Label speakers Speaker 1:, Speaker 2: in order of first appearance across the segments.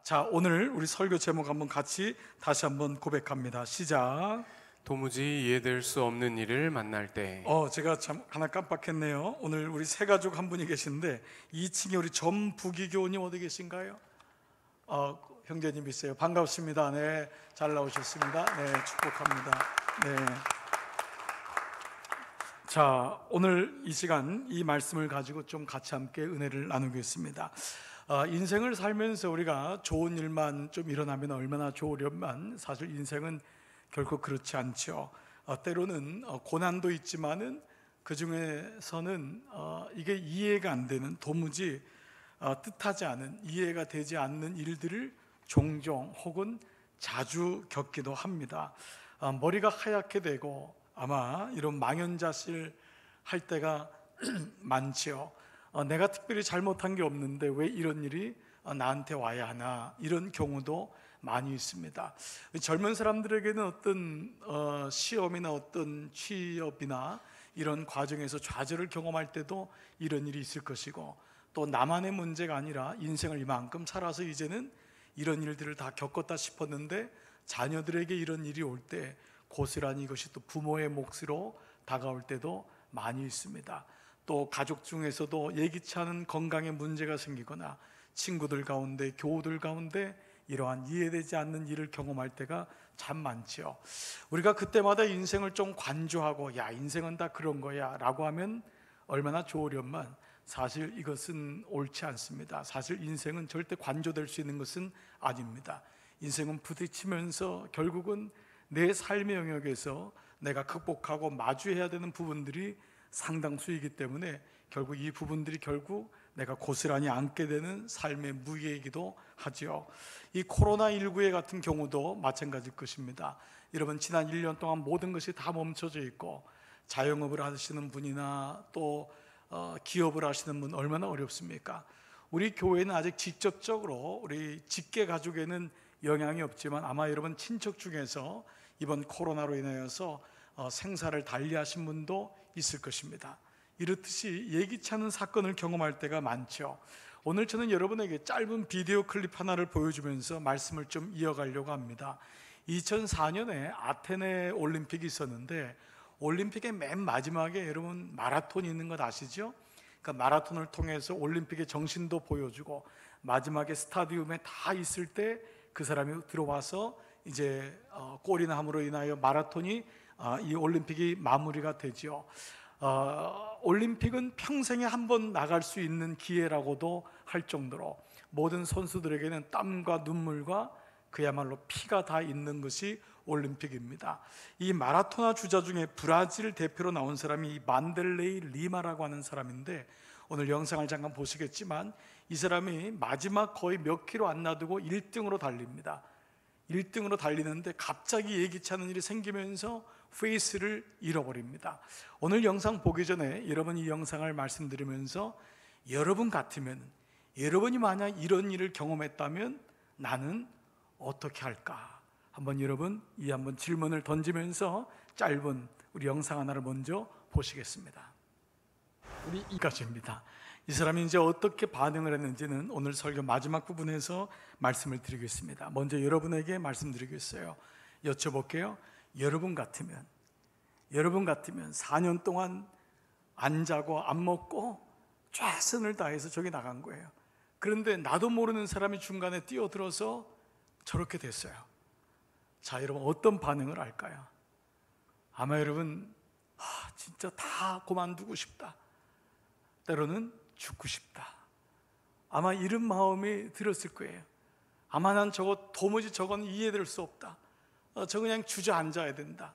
Speaker 1: 자, 오늘 우리 설교 제목 한번 같이 다시 한번 고백합니다. 시작.
Speaker 2: 도무지 이해될 수 없는 일을 만날 때.
Speaker 1: 제가 참 하나 깜빡했네요. 오늘 우리 세 가족 한 분이 계신데 2층에 우리 전 부기교우님 어디 계신가요? 형제님 있어요. 반갑습니다. 네, 잘 나오셨습니다. 네, 축복합니다. 네. 자, 오늘 이 시간 이 말씀을 가지고 좀 같이 함께 은혜를 나누겠습니다. 인생을 살면서 우리가 좋은 일만 좀 일어나면 얼마나 좋으련만 사실 인생은 결코 그렇지 않죠. 때로는 고난도 있지만은 그 중에서는 이게 이해가 안 되는, 도무지 뜻하지 않은, 이해가 되지 않는 일들을 종종 혹은 자주 겪기도 합니다. 머리가 하얗게 되고 아마 이런 망연자실 할 때가 많지요. 내가 특별히 잘못한 게 없는데 왜 이런 일이 나한테 와야 하나, 이런 경우도 많이 있습니다. 젊은 사람들에게는 어떤 시험이나 어떤 취업이나 이런 과정에서 좌절을 경험할 때도 이런 일이 있을 것이고, 또 나만의 문제가 아니라 인생을 이만큼 살아서 이제는 이런 일들을 다 겪었다 싶었는데 자녀들에게 이런 일이 올 때 고스란히 이것이 또 부모의 몫으로 다가올 때도 많이 있습니다. 또 가족 중에서도 예기치 않은 건강에 문제가 생기거나 친구들 가운데, 교우들 가운데 이러한 이해되지 않는 일을 경험할 때가 참 많지요. 우리가 그때마다 인생을 좀 관조하고 야, 인생은 다 그런 거야 라고 하면 얼마나 좋으련만 사실 이것은 옳지 않습니다. 사실 인생은 절대 관조될 수 있는 것은 아닙니다. 인생은 부딪히면서 결국은 내 삶의 영역에서 내가 극복하고 마주해야 되는 부분들이 상당수이기 때문에 결국 이 부분들이 결국 내가 고스란히 안게 되는 삶의 무게이기도 하죠. 이 코로나19의 같은 경우도 마찬가지일 것입니다. 여러분, 지난 1년 동안 모든 것이 다 멈춰져 있고 자영업을 하시는 분이나 또 기업을 하시는 분 얼마나 어렵습니까? 우리 교회는 아직 직접적으로 우리 직계 가족에는 영향이 없지만 아마 여러분 친척 중에서 이번 코로나로 인하여서 생사를 달리하신 분도 있을 것입니다. 이렇듯이 예기치 않은 사건을 경험할 때가 많죠. 오늘 저는 여러분에게 짧은 비디오 클립 하나를 보여주면서 말씀을 좀 이어가려고 합니다. 2004년에 아테네 올림픽이 있었는데 올림픽의 맨 마지막에 여러분 마라톤이 있는 것 아시죠? 그 마라톤을 통해서 올림픽의 정신도 보여주고 마지막에 스타디움에 다 있을 때 그 사람이 들어와서 이제 골이 남으로 인하여 마라톤이 이 올림픽이 마무리가 되죠. 올림픽은 평생에 한 번 나갈 수 있는 기회라고도 할 정도로 모든 선수들에게는 땀과 눈물과 그야말로 피가 다 있는 것이 올림픽입니다. 이 마라토나 주자 중에 브라질 대표로 나온 사람이 만델레이 리마라고 하는 사람인데 오늘 영상을 잠깐 보시겠지만 이 사람이 마지막 거의 몇 킬로 안 놔두고 1등으로 달립니다. 1등으로 달리는데 갑자기 예기치 않은 일이 생기면서 페이스를 잃어버립니다. 오늘 영상 보기 전에 여러분 이 영상을 말씀드리면서 여러분 같으면, 여러분이 만약 이런 일을 경험했다면 나는 어떻게 할까? 한번 여러분 이 한번 질문을 던지면서 짧은 우리 영상 하나를 먼저 보시겠습니다. 우리 이까지입니다. 이 사람이 이제 어떻게 반응을 했는지는 오늘 설교 마지막 부분에서 말씀을 드리겠습니다. 먼저 여러분에게 말씀드리겠어요. 여쭤볼게요. 여러분 같으면 4년 동안 안 자고 안 먹고 최선을 다해서 저기 나간 거예요. 그런데 나도 모르는 사람이 중간에 뛰어들어서 저렇게 됐어요. 자, 여러분 어떤 반응을 할까요? 아마 여러분 진짜 다 그만두고 싶다, 때로는 죽고 싶다, 아마 이런 마음이 들었을 거예요. 아마 난 도무지 저건 이해될 수 없다, 저 그냥 주저앉아야 된다,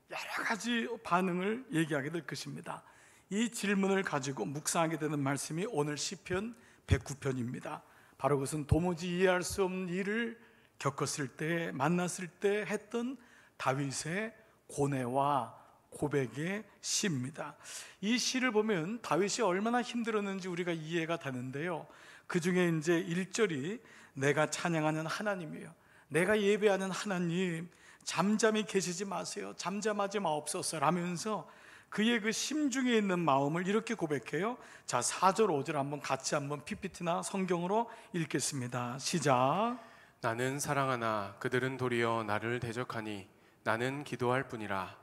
Speaker 1: 여러 가지 반응을 얘기하게 될 것입니다. 이 질문을 가지고 묵상하게 되는 말씀이 오늘 시편 109편입니다. 바로 그것은 도무지 이해할 수 없는 일을 겪었을 때, 만났을 때 했던 다윗의 고뇌와 고백의 시입니다. 이 시를 보면 다윗이 얼마나 힘들었는지 우리가 이해가 되는데요. 그 중에 이제 1절이 내가 찬양하는 하나님이에요. 내가 예배하는 하나님, 잠잠히 계시지 마세요. 잠잠하지 마옵소서 라면서 그의 그 심중에 있는 마음을 이렇게 고백해요. 자, 4절 5절 한번 같이 한번 PPT나 성경으로 읽겠습니다. 시작.
Speaker 2: 나는 사랑하나 그들은 도리어 나를 대적하니 나는 기도할 뿐이라.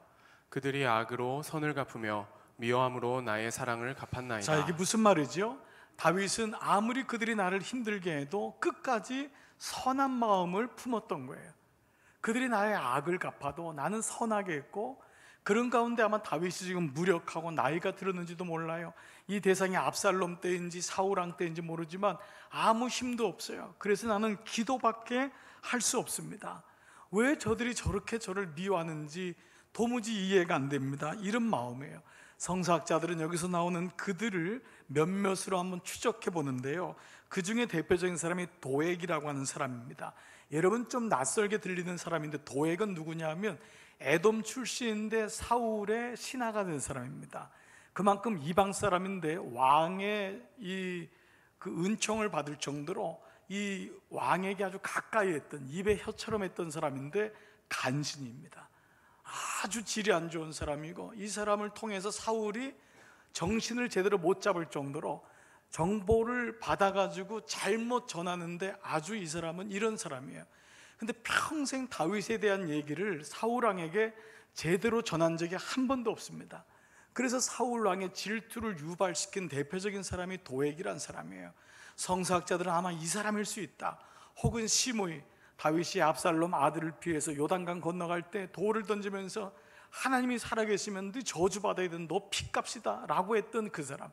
Speaker 2: 그들이 악으로 선을 갚으며 미워함으로 나의 사랑을 갚았나이다.
Speaker 1: 자, 이게 무슨 말이죠? 다윗은 아무리 그들이 나를 힘들게 해도 끝까지 선한 마음을 품었던 거예요. 그들이 나의 악을 갚아도 나는 선하게 했고, 그런 가운데 아마 다윗이 지금 무력하고 나이가 들었는지도 몰라요. 이 대상이 압살롬 때인지 사울왕 때인지 모르지만 아무 힘도 없어요. 그래서 나는 기도밖에 할 수 없습니다. 왜 저들이 저렇게 저를 미워하는지 도무지 이해가 안 됩니다. 이런 마음이에요. 성서학자들은 여기서 나오는 그들을 몇몇으로 한번 추적해 보는데요, 그 중에 대표적인 사람이 도액이라고 하는 사람입니다. 여러분 좀 낯설게 들리는 사람인데, 도액은 누구냐 하면 에돔 출신인데 사울의 신하가 된 사람입니다. 그만큼 이방 사람인데 왕의 그 은총을 받을 정도로 이 왕에게 아주 가까이 했던, 입에 혀처럼 했던 사람인데 간신입니다. 아주 질이 안 좋은 사람이고, 이 사람을 통해서 사울이 정신을 제대로 못 잡을 정도로 정보를 받아가지고 잘못 전하는데 아주 이 사람은 이런 사람이에요. 근데 평생 다윗에 대한 얘기를 사울왕에게 제대로 전한 적이 한 번도 없습니다. 그래서 사울왕의 질투를 유발시킨 대표적인 사람이 도액이란 사람이에요. 성서학자들은 아마 이 사람일 수 있다, 혹은 시므이, 다윗이 압살롬 아들을 피해서 요단강 건너갈 때 돌을 던지면서 하나님이 살아계시면 너 저주받아야 되는, 너 핏값이다 라고 했던 그 사람.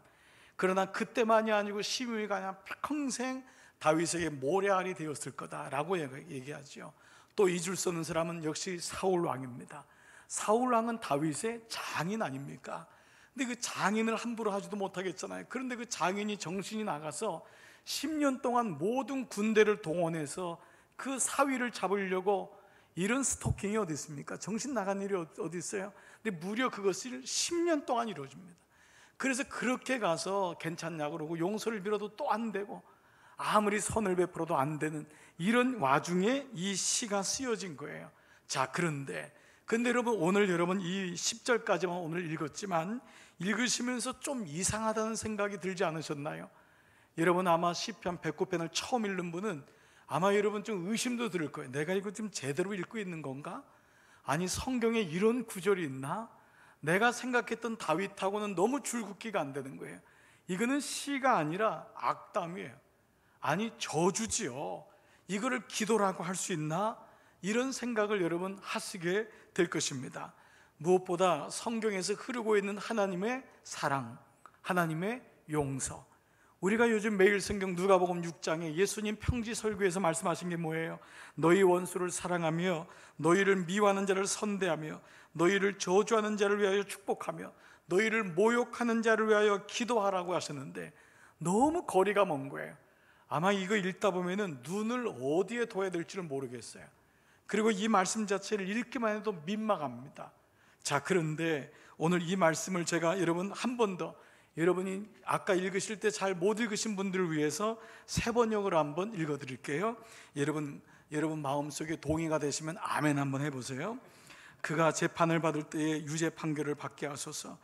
Speaker 1: 그러나 그때만이 아니고 시므이가 그냥 평생 다윗에게 모래알이 되었을 거다라고 얘기하죠. 또 잊을 수 없는 사람은 역시 사울왕입니다. 사울왕은 다윗의 장인 아닙니까? 근데 그 장인을 함부로 하지도 못하겠잖아요. 그런데 그 장인이 정신이 나가서 10년 동안 모든 군대를 동원해서 그 사위를 잡으려고, 이런 스토킹이 어디 있습니까? 정신 나간 일이 어디 있어요? 근데 무려 그것을 10년 동안 이루어집니다. 그래서 그렇게 가서 괜찮냐고 그러고 용서를 빌어도 또 안 되고, 아무리 선을 베풀어도 안 되는 이런 와중에 이 시가 쓰여진 거예요. 자, 근데 여러분, 오늘 여러분 이 10절까지만 오늘 읽었지만 읽으시면서 좀 이상하다는 생각이 들지 않으셨나요? 여러분 아마 시편 109편을 처음 읽는 분은 아마 여러분 좀 의심도 들을 거예요. 내가 이거 지금 제대로 읽고 있는 건가? 아니, 성경에 이런 구절이 있나? 내가 생각했던 다윗하고는 너무 줄긋기가 안 되는 거예요. 이거는 시가 아니라 악담이에요. 아니, 저주지요. 이거를 기도라고 할 수 있나? 이런 생각을 여러분 하시게 될 것입니다. 무엇보다 성경에서 흐르고 있는 하나님의 사랑, 하나님의 용서, 우리가 요즘 매일 성경 누가복음 6장에 예수님 평지 설교에서 말씀하신 게 뭐예요? 너희 원수를 사랑하며 너희를 미워하는 자를 선대하며 너희를 저주하는 자를 위하여 축복하며 너희를 모욕하는 자를 위하여 기도하라고 하셨는데, 너무 거리가 먼 거예요. 아마 이거 읽다 보면은 눈을 어디에 둬야 될지를 모르겠어요. 그리고 이 말씀 자체를 읽기만 해도 민망합니다. 자, 그런데 오늘 이 말씀을 제가 여러분 한 번 더, 여러분이 아까 읽으실 때 잘 못 읽으신 분들을 위해서 세 번역으로 한번 읽어 드릴게요. 여러분 마음속에 동의가 되시면 아멘 한번 해보세요. 그가 재판을 받을 때에 유죄 판결을 받게 하소서.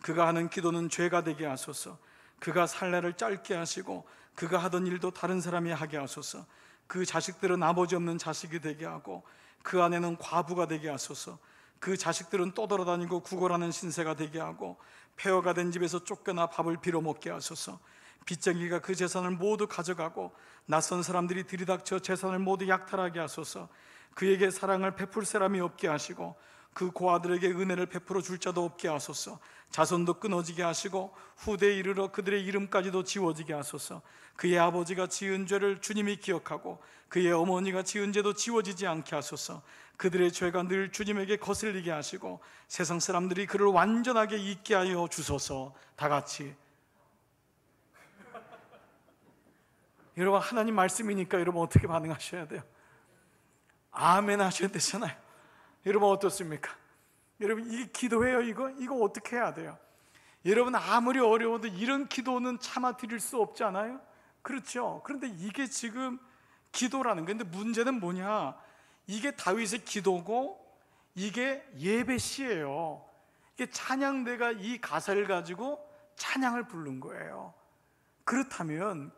Speaker 1: 그가 하는 기도는 죄가 되게 하소서. 그가 살날을 짧게 하시고 그가 하던 일도 다른 사람이 하게 하소서. 그 자식들은 아버지 없는 자식이 되게 하고 그 아내는 과부가 되게 하소서. 그 자식들은 떠돌아다니고 구걸하는 신세가 되게 하고 폐허가 된 집에서 쫓겨나 밥을 빌어먹게 하소서. 빚쟁이가 그 재산을 모두 가져가고 낯선 사람들이 들이닥쳐 재산을 모두 약탈하게 하소서. 그에게 사랑을 베풀 사람이 없게 하시고 그 고아들에게 은혜를 베풀어 줄 자도 없게 하소서. 자손도 끊어지게 하시고 후대에 이르러 그들의 이름까지도 지워지게 하소서. 그의 아버지가 지은 죄를 주님이 기억하고 그의 어머니가 지은 죄도 지워지지 않게 하소서. 그들의 죄가 늘 주님에게 거슬리게 하시고 세상 사람들이 그를 완전하게 잊게 하여 주소서. 다 같이. 여러분, 하나님 말씀이니까 여러분 어떻게 반응하셔야 돼요? 아멘 하셔야 되잖아요. 여러분 어떻습니까? 여러분, 이 기도해요. 이거 어떻게 해야 돼요? 여러분, 아무리 어려워도 이런 기도는 참아 드릴 수 없지 않아요? 그렇죠? 그런데 이게 지금 기도라는 건데, 문제는 뭐냐? 이게 다윗의 기도고 이게 예배시예요. 이게 찬양대가 이 가사를 가지고 찬양을 부른 거예요. 그렇다면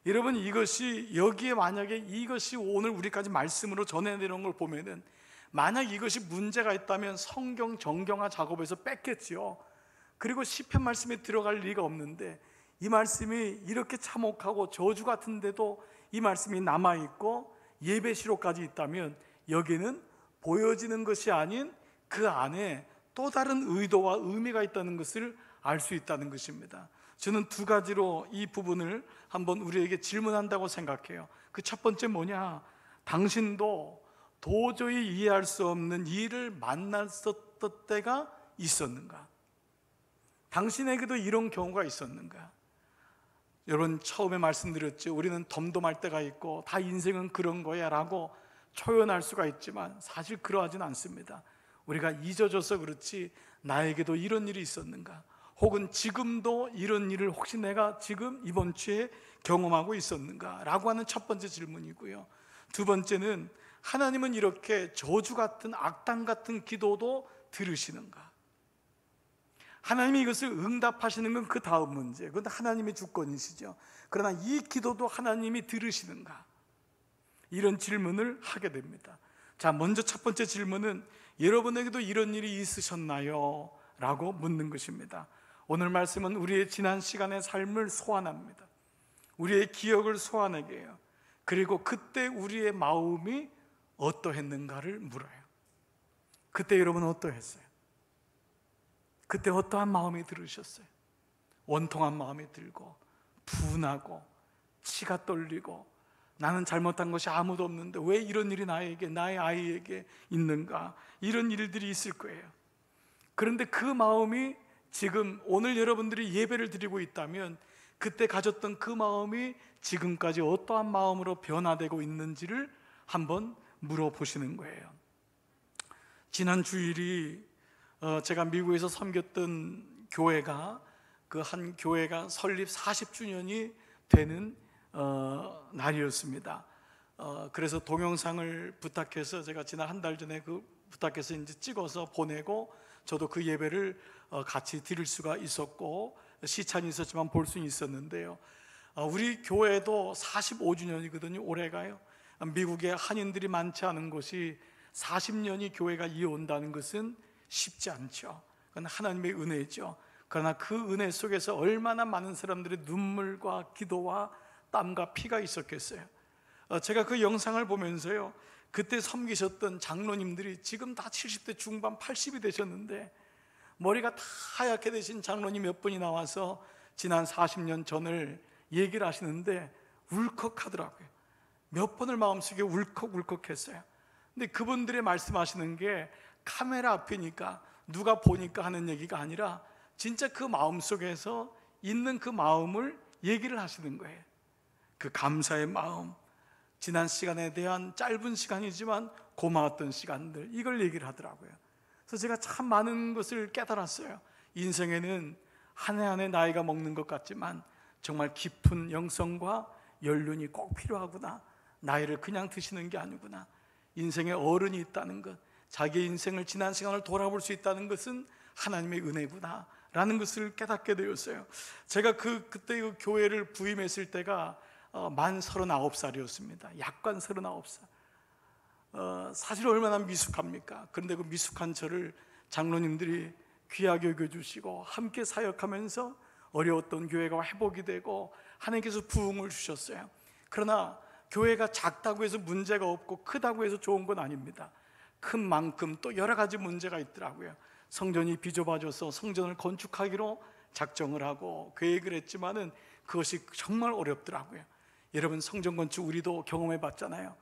Speaker 1: 여러분, 이것이 여기에 만약에 이것이 오늘 우리까지 말씀으로 전해내는 걸 보면은 만약 이것이 문제가 있다면 성경 정경화 작업에서 뺐겠지요. 그리고 시편 말씀에 들어갈 리가 없는데 이 말씀이 이렇게 참혹하고 저주 같은데도 이 말씀이 남아있고 예배시로까지 있다면 여기는 보여지는 것이 아닌 그 안에 또 다른 의도와 의미가 있다는 것을 알 수 있다는 것입니다. 저는 두 가지로 이 부분을 한번 우리에게 질문한다고 생각해요. 그 첫 번째 뭐냐? 당신도 도저히 이해할 수 없는 일을 만났었던 때가 있었는가? 당신에게도 이런 경우가 있었는가? 여러분, 처음에 말씀드렸죠. 우리는 덤덤할 때가 있고 다 인생은 그런 거야 라고 초연할 수가 있지만 사실 그러하진 않습니다. 우리가 잊어져서 그렇지 나에게도 이런 일이 있었는가? 혹은 지금도 이런 일을 혹시 내가 지금 이번 주에 경험하고 있었는가? 라고 하는 첫 번째 질문이고요. 두 번째는 하나님은 이렇게 저주 같은 악당 같은 기도도 들으시는가? 하나님이 이것을 응답하시는 건 그 다음 문제, 그건 하나님의 주권이시죠. 그러나 이 기도도 하나님이 들으시는가? 이런 질문을 하게 됩니다. 자, 먼저 첫 번째 질문은 여러분에게도 이런 일이 있으셨나요? 라고 묻는 것입니다. 오늘 말씀은 우리의 지난 시간의 삶을 소환합니다. 우리의 기억을 소환하게 해요. 그리고 그때 우리의 마음이 어떠했는가를 물어요. 그때 여러분 어떠했어요? 그때 어떠한 마음이 들으셨어요? 원통한 마음이 들고 분하고 치가 떨리고 나는 잘못한 것이 아무도 없는데 왜 이런 일이 나에게, 나의 아이에게 있는가? 이런 일들이 있을 거예요. 그런데 그 마음이 지금 오늘 여러분들이 예배를 드리고 있다면 그때 가졌던 그 마음이 지금까지 어떠한 마음으로 변화되고 있는지를 한번 물어보시는 거예요. 지난 주일이 제가 미국에서 섬겼던 교회가 그 한 교회가 설립 40주년이 되는 날이었습니다. 그래서 동영상을 부탁해서 제가 지난 한 달 전에 그 부탁해서 이제 찍어서 보내고 저도 그 예배를 같이 드릴 수가 있었고 시차는 있었지만 볼 수는 있었는데요. 우리 교회도 45주년이거든요. 올해가요. 미국에 한인들이 많지 않은 곳이 40년이 교회가 이어온다는 것은 쉽지 않죠. 그건 하나님의 은혜죠. 그러나 그 은혜 속에서 얼마나 많은 사람들의 눈물과 기도와 땀과 피가 있었겠어요. 제가 그 영상을 보면서요, 그때 섬기셨던 장로님들이 지금 다 70대 중반 80이 되셨는데 머리가 다 하얗게 되신 장로님 몇 분이 나와서 지난 40년 전을 얘기를 하시는데 울컥하더라고요. 몇 번을 마음속에 울컥했어요. 근데 그분들이 말씀하시는 게 카메라 앞이니까 누가 보니까 하는 얘기가 아니라 진짜 그 마음속에서 있는 그 마음을 얘기를 하시는 거예요. 그 감사의 마음, 지난 시간에 대한 짧은 시간이지만 고마웠던 시간들, 이걸 얘기를 하더라고요. 그래서 제가 참 많은 것을 깨달았어요. 인생에는 한 해 한 해 나이가 먹는 것 같지만 정말 깊은 영성과 연륜이 꼭 필요하구나. 나이를 그냥 드시는 게 아니구나. 인생에 어른이 있다는 것, 자기의 인생을 지난 시간을 돌아볼 수 있다는 것은 하나님의 은혜구나 라는 것을 깨닫게 되었어요. 제가 그때 그 교회를 부임했을 때가 만 39살이었습니다. 약관 39살. 사실 얼마나 미숙합니까? 그런데 그 미숙한 저를 장로님들이 귀하게 여겨주시고 함께 사역하면서 어려웠던 교회가 회복이 되고 하나님께서 부흥을 주셨어요. 그러나 교회가 작다고 해서 문제가 없고 크다고 해서 좋은 건 아닙니다. 큰 만큼 또 여러 가지 문제가 있더라고요. 성전이 비좁아져서 성전을 건축하기로 작정을 하고 계획을 했지만은 그것이 정말 어렵더라고요. 여러분, 성전 건축 우리도 경험해 봤잖아요.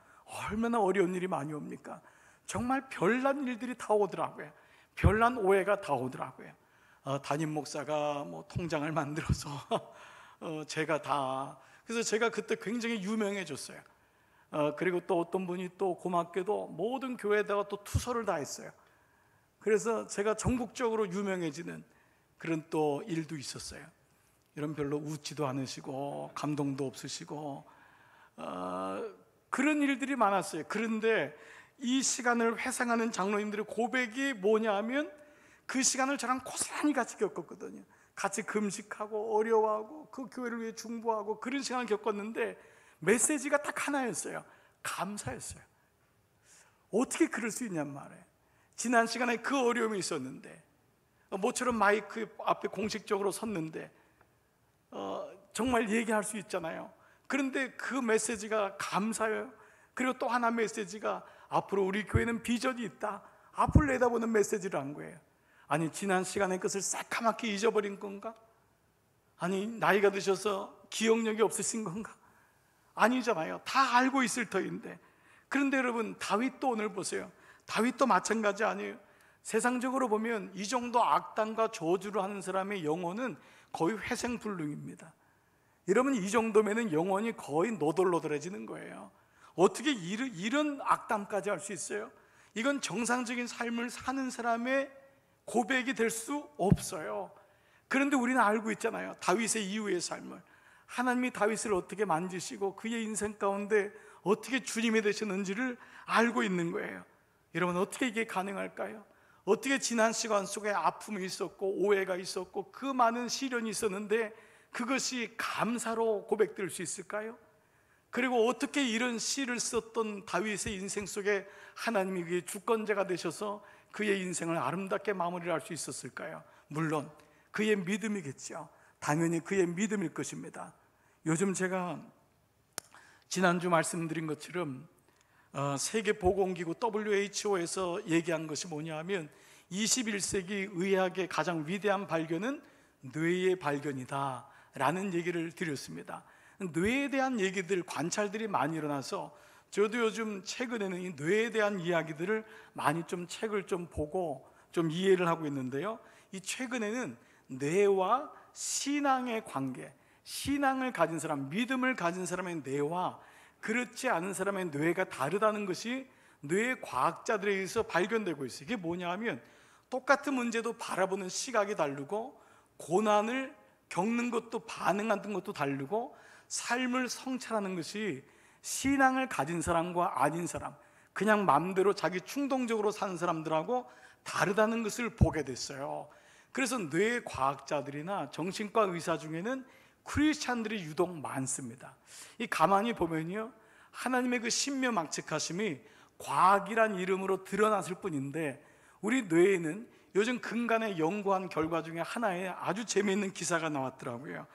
Speaker 1: 얼마나 어려운 일이 많이 옵니까? 정말 별난 일들이 다 오더라고요. 별난 오해가 다 오더라고요. 담임 목사가 뭐 통장을 만들어서 제가 다, 그래서 제가 그때 굉장히 유명해졌어요. 그리고 또 어떤 분이 또 고맙게도 모든 교회에다가 또 투서를 다 했어요. 그래서 제가 전국적으로 유명해지는 그런 또 일도 있었어요. 이런 별로 웃지도 않으시고 감동도 없으시고 그런 일들이 많았어요. 그런데 이 시간을 회상하는 장로님들의 고백이 뭐냐 하면 그 시간을 저랑 고스란히 같이 겪었거든요. 같이 금식하고 어려워하고 그 교회를 위해 중보하고 그런 시간을 겪었는데 메시지가 딱 하나였어요. 감사였어요. 어떻게 그럴 수 있냔 말이에요. 지난 시간에 그 어려움이 있었는데, 모처럼 마이크 앞에 공식적으로 섰는데 정말 얘기할 수 있잖아요. 그런데 그 메시지가 감사예요. 그리고 또 하나 메시지가 앞으로 우리 교회는 비전이 있다, 앞을 내다보는 메시지를 한 거예요. 아니, 지난 시간의 것을 새카맣게 잊어버린 건가? 아니, 나이가 드셔서 기억력이 없으신 건가? 아니잖아요. 다 알고 있을 터인데. 그런데 여러분, 다윗도 오늘 보세요. 다윗도 마찬가지 아니에요. 세상적으로 보면 이 정도 악당과 저주를 하는 사람의 영혼은 거의 회생불능입니다. 여러분, 이 정도면 영혼이 거의 노돌노돌해지는 거예요. 어떻게 이런 악담까지 할 수 있어요? 이건 정상적인 삶을 사는 사람의 고백이 될 수 없어요. 그런데 우리는 알고 있잖아요. 다윗의 이후의 삶을. 하나님이 다윗을 어떻게 만지시고 그의 인생 가운데 어떻게 주님이 되셨는지를 알고 있는 거예요. 여러분, 어떻게 이게 가능할까요? 어떻게 지난 시간 속에 아픔이 있었고 오해가 있었고 그 많은 시련이 있었는데 그것이 감사로 고백될 수 있을까요? 그리고 어떻게 이런 시를 썼던 다윗의 인생 속에 하나님이 그의 주권자가 되셔서 그의 인생을 아름답게 마무리를 할 수 있었을까요? 물론 그의 믿음이겠죠. 당연히 그의 믿음일 것입니다. 요즘 제가 지난주 말씀드린 것처럼 세계보건기구 WHO에서 얘기한 것이 뭐냐 하면 21세기 의학의 가장 위대한 발견은 뇌의 발견이다 라는 얘기를 드렸습니다. 뇌에 대한 얘기들, 관찰들이 많이 일어나서 저도 요즘 최근에는 이 뇌에 대한 이야기들을 많이 좀 책을 좀 보고 좀 이해를 하고 있는데요. 이 최근에는 뇌와 신앙의 관계, 신앙을 가진 사람, 믿음을 가진 사람의 뇌와 그렇지 않은 사람의 뇌가 다르다는 것이 뇌 과학자들에 의해서 발견되고 있어요. 이게 뭐냐 하면 똑같은 문제도 바라보는 시각이 다르고 고난을 겪는 것도 반응하는 것도 다르고 삶을 성찰하는 것이 신앙을 가진 사람과 아닌 사람, 그냥 마음대로 자기 충동적으로 사는 사람들하고 다르다는 것을 보게 됐어요. 그래서 뇌 과학자들이나 정신과 의사 중에는 크리스찬들이 유독 많습니다. 이 가만히 보면요, 하나님의 그 신묘막측하심이 과학이란 이름으로 드러났을 뿐인데 우리 뇌에는 요즘 근간에 연구한 결과 중에 하나에 아주 재미있는 기사가 나왔더라고요.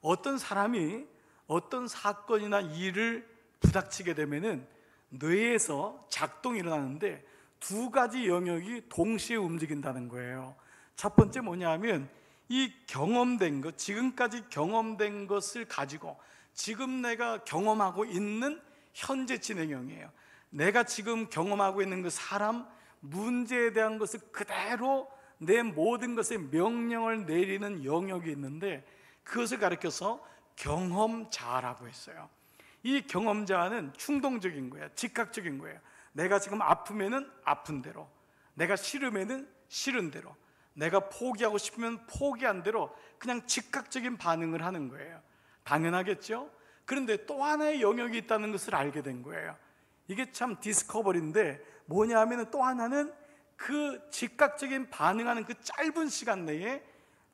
Speaker 1: 어떤 사람이 어떤 사건이나 일을 부닥치게 되면은 뇌에서 작동이 일어나는데 두 가지 영역이 동시에 움직인다는 거예요. 첫 번째 뭐냐 하면 이 경험된 것, 지금까지 경험된 것을 가지고 지금 내가 경험하고 있는 현재 진행형이에요. 내가 지금 경험하고 있는 그 사람, 문제에 대한 것을 그대로 내 모든 것에 명령을 내리는 영역이 있는데 그것을 가리켜서 경험자라고 했어요. 이 경험자는 충동적인 거예요. 즉각적인 거예요. 내가 지금 아프면은 아픈 대로, 내가 싫으면은 싫은 대로, 내가 포기하고 싶으면 포기한 대로 그냥 즉각적인 반응을 하는 거예요. 당연하겠죠? 그런데 또 하나의 영역이 있다는 것을 알게 된 거예요. 이게 참 디스커버리인데 뭐냐 하면 또 하나는 그 즉각적인 반응하는 그 짧은 시간 내에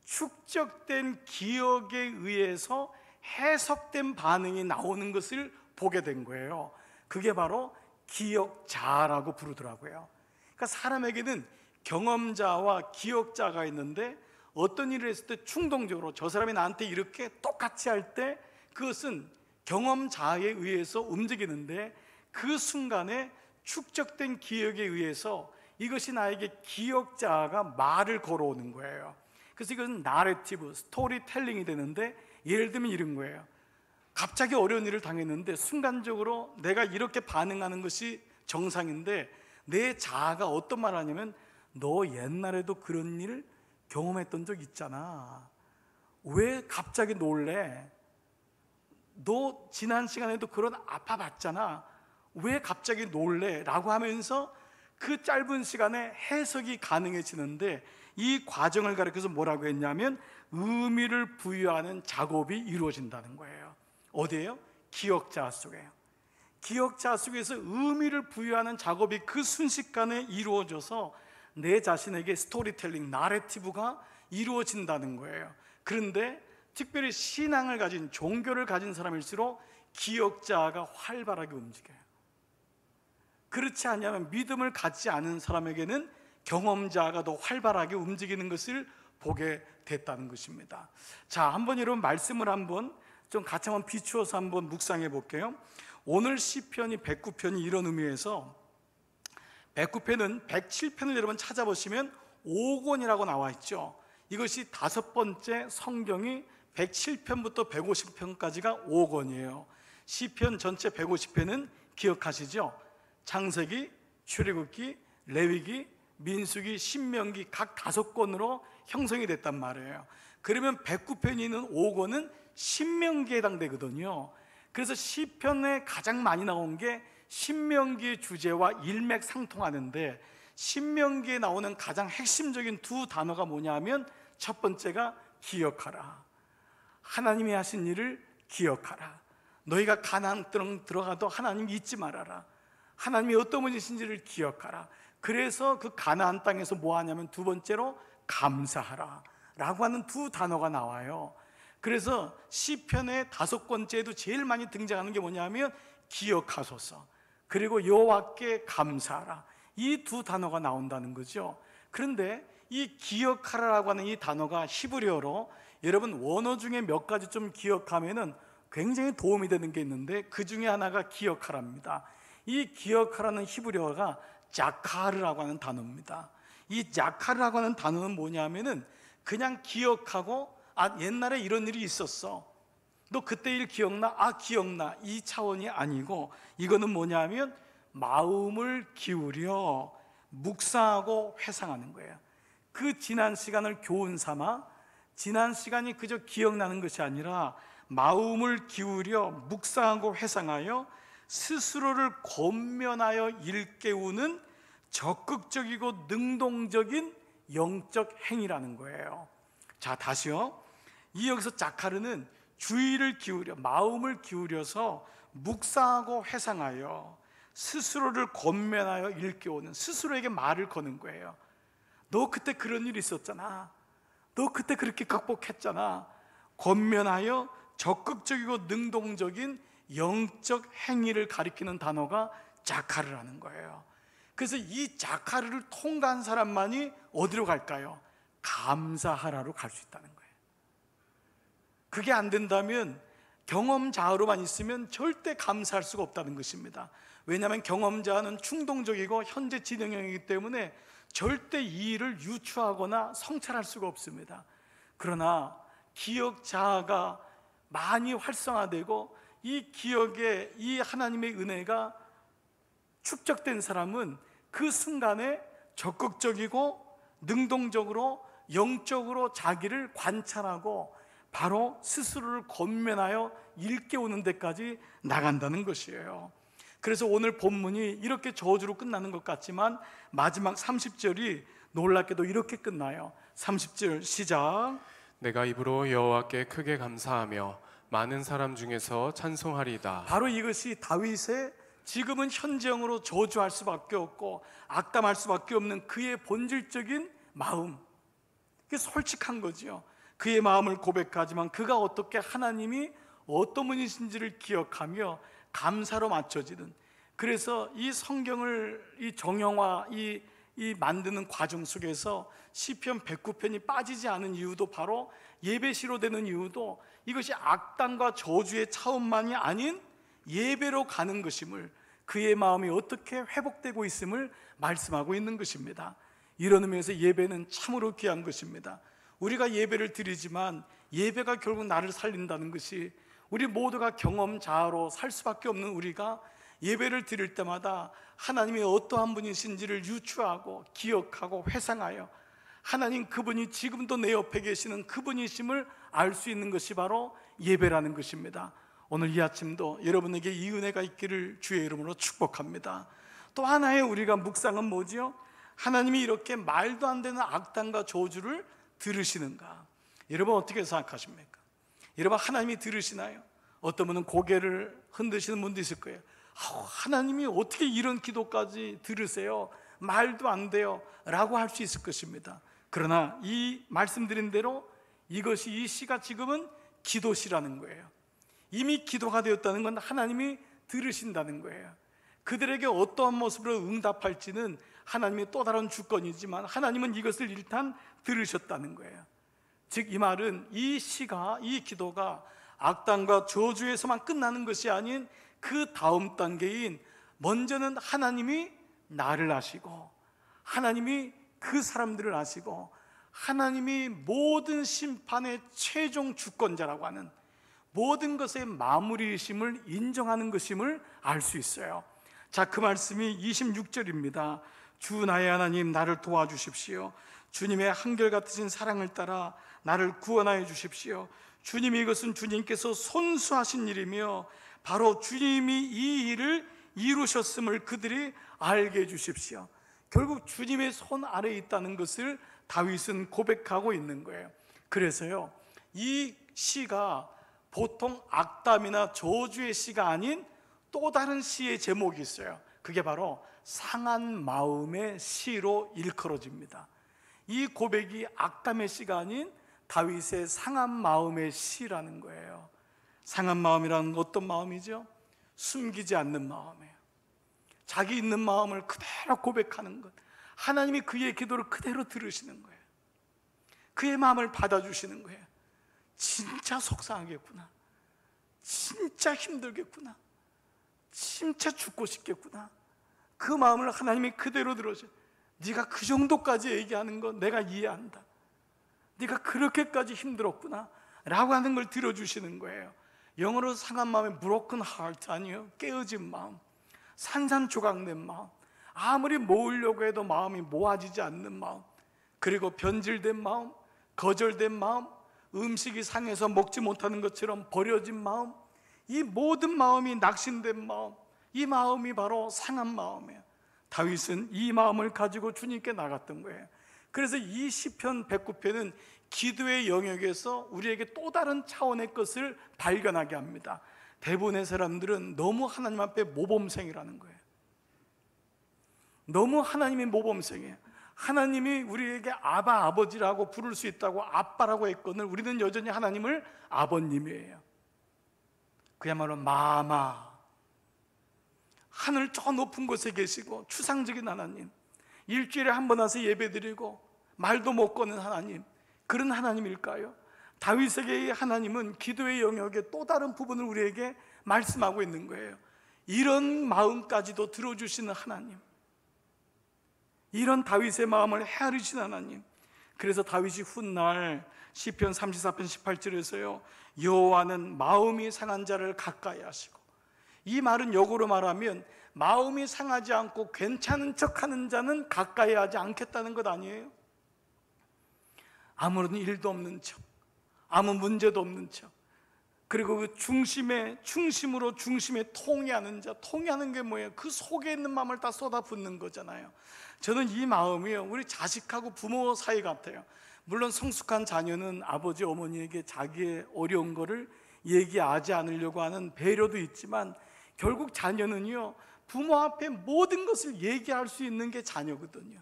Speaker 1: 축적된 기억에 의해서 해석된 반응이 나오는 것을 보게 된 거예요. 그게 바로 기억자라고 부르더라고요. 그러니까 사람에게는 경험자와 기억자가 있는데 어떤 일을 했을 때 충동적으로 저 사람이 나한테 이렇게 똑같이 할 때 그것은 경험자에 의해서 움직이는데 그 순간에 축적된 기억에 의해서 이것이 나에게 기억자가 말을 걸어오는 거예요. 그래서 이것은 나레티브, 스토리텔링이 되는데 예를 들면 이런 거예요. 갑자기 어려운 일을 당했는데 순간적으로 내가 이렇게 반응하는 것이 정상인데 내 자아가 어떤 말을 하냐면 너 옛날에도 그런 일 경험했던 적 있잖아. 왜 갑자기 놀래? 너 지난 시간에도 그런 아파봤잖아. 왜 갑자기 놀래? 라고 하면서 그 짧은 시간에 해석이 가능해지는데 이 과정을 가리켜서 뭐라고 했냐면 의미를 부여하는 작업이 이루어진다는 거예요. 어디에요? 기억자 속에요. 기억자 속에서 의미를 부여하는 작업이 그 순식간에 이루어져서 내 자신에게 스토리텔링, 나레티브가 이루어진다는 거예요. 그런데 특별히 신앙을 가진, 종교를 가진 사람일수록 기억자가 활발하게 움직여요. 그렇지 않냐면 믿음을 갖지 않은 사람에게는 경험자가 더 활발하게 움직이는 것을 보게 됐다는 것입니다. 자, 한번 여러분 말씀을 한번 좀 같이 한번 비추어서 한번 묵상해 볼게요. 오늘 시편이 109편이 이런 의미에서 109편은 107편을 여러분 찾아보시면 5권이라고 나와 있죠. 이것이 다섯 번째 성경이 107편부터 150편까지가 5권이에요. 시편 전체 150편은 기억하시죠? 창세기, 출애굽기, 레위기, 민수기, 신명기 각 5권으로 형성이 됐단 말이에요. 그러면 109편이 있는 5권은 신명기에 해당되거든요. 그래서 시편에 가장 많이 나온 게 신명기의 주제와 일맥상통하는데, 신명기에 나오는 가장 핵심적인 두 단어가 뭐냐면 첫 번째가 기억하라. 하나님이 하신 일을 기억하라. 너희가 가나안 땅 들어가도 하나님 잊지 말아라. 하나님이 어떤 분이신지를 기억하라. 그래서 그 가나안 땅에서 뭐 하냐면 두 번째로 감사하라 라고 하는 두 단어가 나와요. 그래서 시편의 5권째에도 제일 많이 등장하는 게 뭐냐면 기억하소서, 그리고 여호와께 감사하라, 이 두 단어가 나온다는 거죠. 그런데 이 기억하라라고 하는 이 단어가 히브리어로, 여러분 원어 중에 몇 가지 좀 기억하면은 굉장히 도움이 되는 게 있는데 그 중에 하나가 기억하라입니다. 이 기억하라는 히브리어가 자카르라고 하는 단어입니다. 이 자카르라고 하는 단어는 뭐냐면은 그냥 기억하고, 옛날에 이런 일이 있었어, 너 그때 일 기억나? 기억나, 이 차원이 아니고, 이거는 뭐냐면 마음을 기울여 묵상하고 회상하는 거예요. 그 지난 시간을 교훈 삼아, 지난 시간이 그저 기억나는 것이 아니라 마음을 기울여 묵상하고 회상하여 스스로를 권면하여 일깨우는 적극적이고 능동적인 영적 행위라는 거예요. 자, 다시요. 이 여기서 자카르는 주의를 기울여, 마음을 기울여서 묵상하고 회상하여 스스로를 권면하여 일깨우는, 스스로에게 말을 거는 거예요. 너 그때 그런 일이 있었잖아, 너 그때 그렇게 극복했잖아. 권면하여 적극적이고 능동적인 영적 행위를 가리키는 단어가 자카르라는 거예요. 그래서 이 자카르를 통과한 사람만이 어디로 갈까요? 감사하라로 갈 수 있다는 거예요. 그게 안 된다면, 경험자로만 있으면 절대 감사할 수가 없다는 것입니다. 왜냐하면 경험자는 충동적이고 현재 진행형이기 때문에 절대 이 일을 유추하거나 성찰할 수가 없습니다. 그러나 기억자가 많이 활성화되고 이 기억에 이 하나님의 은혜가 축적된 사람은 그 순간에 적극적이고 능동적으로 영적으로 자기를 관찰하고 바로 스스로를 권면하여 일깨우는 데까지 나간다는 것이에요. 그래서 오늘 본문이 이렇게 저주로 끝나는 것 같지만 마지막 30절이 놀랍게도 이렇게 끝나요. 30절 시작.
Speaker 2: 내가 입으로 여호와께 크게 감사하며 많은 사람 중에서 찬송하리이다.
Speaker 1: 바로 이것이 다윗의 지금은 현재형으로 저주할 수밖에 없고 악담할 수밖에 없는 그의 본질적인 마음, 그게 솔직한 거죠. 그의 마음을 고백하지만 그가 어떻게 하나님이 어떤 분이신지를 기억하며 감사로 맞춰지는, 그래서 이 성경을 이 정형화, 이 만드는 과정 속에서 시편 109편이 빠지지 않은 이유도 바로 예배시로 되는 이유도 이것이 악당과 저주의 차원만이 아닌 예배로 가는 것임을, 그의 마음이 어떻게 회복되고 있음을 말씀하고 있는 것입니다. 이런 의미에서 예배는 참으로 귀한 것입니다. 우리가 예배를 드리지만 예배가 결국 나를 살린다는 것이, 우리 모두가 경험자로 살 수밖에 없는 우리가 예배를 드릴 때마다 하나님이 어떠한 분이신지를 유추하고 기억하고 회상하여 하나님 그분이 지금도 내 옆에 계시는 그분이심을 알 수 있는 것이 바로 예배라는 것입니다. 오늘 이 아침도 여러분에게 이 은혜가 있기를 주의 이름으로 축복합니다. 또 하나의 우리가 묵상은 뭐지요? 하나님이 이렇게 말도 안 되는 악당과 저주를 들으시는가? 여러분 어떻게 생각하십니까? 여러분 하나님이 들으시나요? 어떤 분은 고개를 흔드시는 분도 있을 거예요. 하나님이 어떻게 이런 기도까지 들으세요? 말도 안 돼요 라고 할 수 있을 것입니다. 그러나 이 말씀드린 대로 이것이 이 시가 지금은 기도시라는 거예요. 이미 기도가 되었다는 건 하나님이 들으신다는 거예요. 그들에게 어떠한 모습으로 응답할지는 하나님의 또 다른 주권이지만 하나님은 이것을 일단 들으셨다는 거예요. 즉 이 말은 이 시가, 이 기도가 악단과 저주에서만 끝나는 것이 아닌 그 다음 단계인 먼저는 하나님이 나를 아시고 하나님이 그 사람들을 아시고 하나님이 모든 심판의 최종 주권자라고 하는 모든 것의 마무리이심을 인정하는 것임을 알 수 있어요. 자, 그 말씀이 26절입니다. 주 나의 하나님 나를 도와주십시오. 주님의 한결같으신 사랑을 따라 나를 구원하여 주십시오. 주님이 이것은 주님께서 손수하신 일이며 바로 주님이 이 일을 이루셨음을 그들이 알게 해주십시오. 결국 주님의 손 아래에 있다는 것을 다윗은 고백하고 있는 거예요. 그래서요, 이 시가 보통 악담이나 저주의 시가 아닌 또 다른 시의 제목이 있어요. 그게 바로 상한 마음의 시로 일컬어집니다. 이 고백이 악담의 시가 아닌 다윗의 상한 마음의 시라는 거예요. 상한 마음이란 어떤 마음이죠? 숨기지 않는 마음이에요. 자기 있는 마음을 그대로 고백하는 것. 하나님이 그의 기도를 그대로 들으시는 거예요. 그의 마음을 받아주시는 거예요. 진짜 속상하겠구나, 진짜 힘들겠구나, 진짜 죽고 싶겠구나. 그 마음을 하나님이 그대로 들어줘요. 네가 그 정도까지 얘기하는 거 내가 이해한다, 네가 그렇게까지 힘들었구나 라고 하는 걸 들어주시는 거예요. 영어로 상한 마음의 broken heart 아니에요. 깨어진 마음, 산산조각낸 마음, 아무리 모으려고 해도 마음이 모아지지 않는 마음, 그리고 변질된 마음, 거절된 마음, 음식이 상해서 먹지 못하는 것처럼 버려진 마음, 이 모든 마음이 낙심된 마음, 이 마음이 바로 상한 마음이에요. 다윗은 이 마음을 가지고 주님께 나갔던 거예요. 그래서 이 시편 109편은 기도의 영역에서 우리에게 또 다른 차원의 것을 발견하게 합니다. 대부분의 사람들은 너무 하나님 앞에 모범생이라는 거예요. 너무 하나님이 모범생이에요. 하나님이 우리에게 아바, 아버지라고 부를 수 있다고 아빠라고 했거늘 우리는 여전히 하나님을 아버님이에요. 그야말로 마마, 하늘 저 높은 곳에 계시고 추상적인 하나님, 일주일에 한 번 와서 예배드리고 말도 못 거는 하나님, 그런 하나님일까요? 다윗에게의 하나님은 기도의 영역의 또 다른 부분을 우리에게 말씀하고 있는 거예요. 이런 마음까지도 들어주시는 하나님, 이런 다윗의 마음을 헤아리신 하나님. 그래서 다윗이 훗날 시편 34편 18절에서요, 여호와는 마음이 상한 자를 가까이 하시고, 이 말은 역으로 말하면 마음이 상하지 않고 괜찮은 척하는 자는 가까이 하지 않겠다는 것 아니에요? 아무런 일도 없는 척, 아무 문제도 없는 척, 그리고 그 중심으로 중심에 통해하는 자, 통해하는 게 뭐예요? 그 속에 있는 마음을 다 쏟아붓는 거잖아요. 저는 이 마음이요, 우리 자식하고 부모 사이 같아요. 물론 성숙한 자녀는 아버지 어머니에게 자기의 어려운 거를 얘기하지 않으려고 하는 배려도 있지만 결국 자녀는요, 부모 앞에 모든 것을 얘기할 수 있는 게 자녀거든요.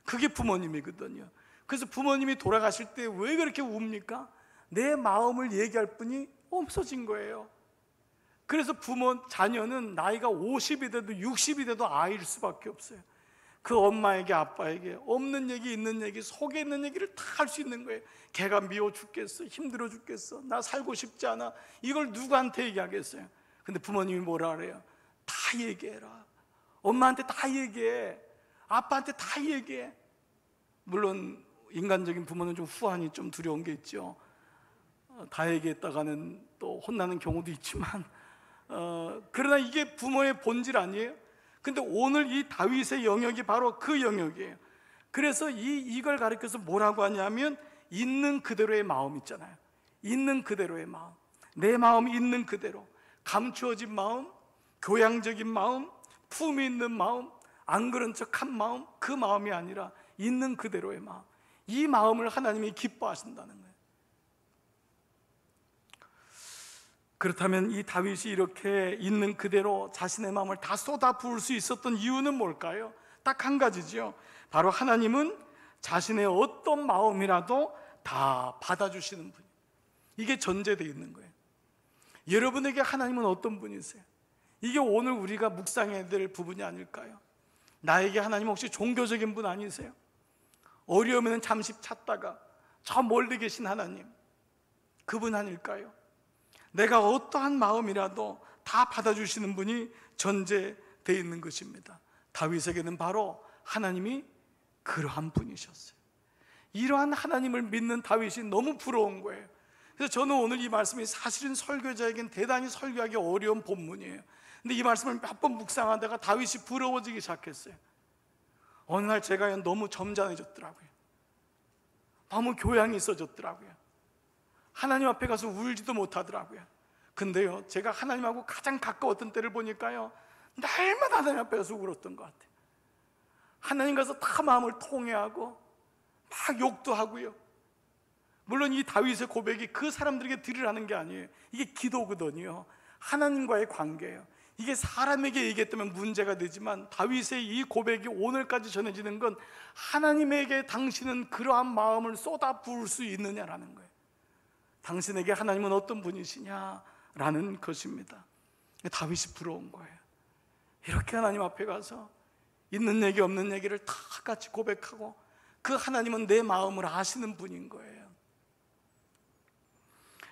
Speaker 1: 그게 부모님이거든요. 그래서 부모님이 돌아가실 때 왜 그렇게 웁니까? 내 마음을 얘기할 분이 없어진 거예요. 그래서 자녀는 나이가 50이 돼도 60이 돼도 아이일 수밖에 없어요. 그 엄마에게 아빠에게 없는 얘기 있는 얘기, 속에 있는 얘기를 다 할 수 있는 거예요. 걔가 미워 죽겠어, 힘들어 죽겠어, 나 살고 싶지 않아, 이걸 누구한테 얘기하겠어요? 근데 부모님이 뭐라 그래요? 다 얘기해라. 엄마한테 다 얘기해, 아빠한테 다 얘기해. 물론 인간적인 부모는 좀 후환이 좀 두려운 게 있죠. 다 얘기했다가는 또 혼나는 경우도 있지만 그러나 이게 부모의 본질 아니에요? 근데 오늘 이 다윗의 영역이 바로 그 영역이에요. 그래서 이걸 가리켜서 뭐라고 하냐면 있는 그대로의 마음 있잖아요. 있는 그대로의 마음, 내 마음이 있는 그대로, 감추어진 마음, 교양적인 마음, 품이 있는 마음, 안 그런 척한 마음, 그 마음이 아니라 있는 그대로의 마음, 이 마음을 하나님이 기뻐하신다는 거예요. 그렇다면 이 다윗이 이렇게 있는 그대로 자신의 마음을 다 쏟아 부을 수 있었던 이유는 뭘까요? 딱 한 가지죠. 바로 하나님은 자신의 어떤 마음이라도 다 받아주시는 분. 이게 전제되어 있는 거예요. 여러분에게 하나님은 어떤 분이세요? 이게 오늘 우리가 묵상해야 될 부분이 아닐까요? 나에게 하나님 혹시 종교적인 분 아니세요? 어려우면 잠시 찾다가 저 멀리 계신 하나님, 그분 아닐까요? 내가 어떠한 마음이라도 다 받아주시는 분이 전제되어 있는 것입니다. 다윗에게는 바로 하나님이 그러한 분이셨어요. 이러한 하나님을 믿는 다윗이 너무 부러운 거예요. 그래서 저는 오늘 이 말씀이 사실은 설교자에겐 대단히 설교하기 어려운 본문이에요. 근데 이 말씀을 몇 번 묵상하다가 다윗이 부러워지기 시작했어요. 어느 날 제가 너무 점잖해졌더라고요. 너무 교양이 있어졌더라고요. 하나님 앞에 가서 울지도 못하더라고요. 근데요, 제가 하나님하고 가장 가까웠던 때를 보니까요, 날마다 하나님 앞에 가서 울었던 것 같아요. 하나님 가서 다 마음을 통회하고 막 욕도 하고요. 물론 이 다윗의 고백이 그 사람들에게 들으라는 게 아니에요. 이게 기도거든요. 하나님과의 관계예요. 이게 사람에게 얘기했다면 문제가 되지만 다윗의 이 고백이 오늘까지 전해지는 건 하나님에게 당신은 그러한 마음을 쏟아 부을 수 있느냐라는 거예요. 당신에게 하나님은 어떤 분이시냐라는 것입니다. 다윗이 부러운 거예요. 이렇게 하나님 앞에 가서 있는 얘기 없는 얘기를 다 같이 고백하고 그 하나님은 내 마음을 아시는 분인 거예요.